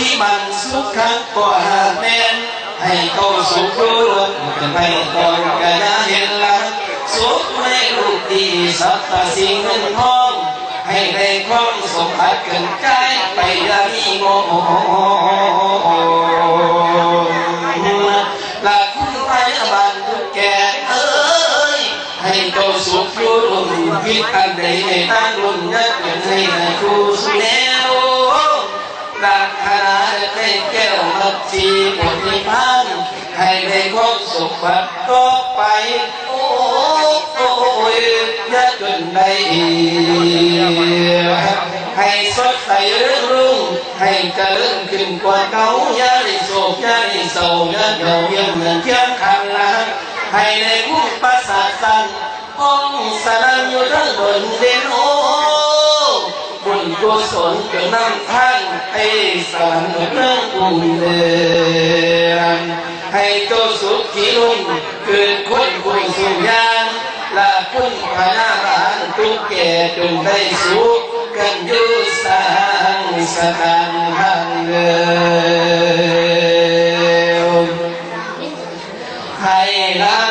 ที่มันสุขขังกว่าแม่นให้เขาสุขรู้ลงเป็นไปก่อนกันเห็นละสุขในรูปดีสัตว์สิ่งเงินทองให้ได้ความสมบัติเกินกายไปยามีโมหลักคุณพยาบาลทุกแก่เอ้ยให้เขาสุขรู้ลงคิดอันใดในตั้งลุ่นยัดเป็นให้ครูสุแนวดักหาได้แก้วมัดจีบทนิพานให้ได้ความสุขบัดต่อไปโอ้ยยัดจนได้ให้สดใสรุ่งให้เจริญขึ้นกว่าเก่าอย่าได้โศกอย่าได้เศร้าอย่าเก่ายังเหมือนเทียมคันละให้ได้มุ่งประสาทสันห้องสนันอยู่ทั้งบนเดนโอบุญกุศลจนนำทางให้สวรรค์เรื่องบุญเดือนให้โตสุขที่ลุ่นเกิดคนบุญสุญญาณละคุณพระนาราทุกแก่จนได้สุขกันอยู่สร้างสถานหันเดิมให้ละ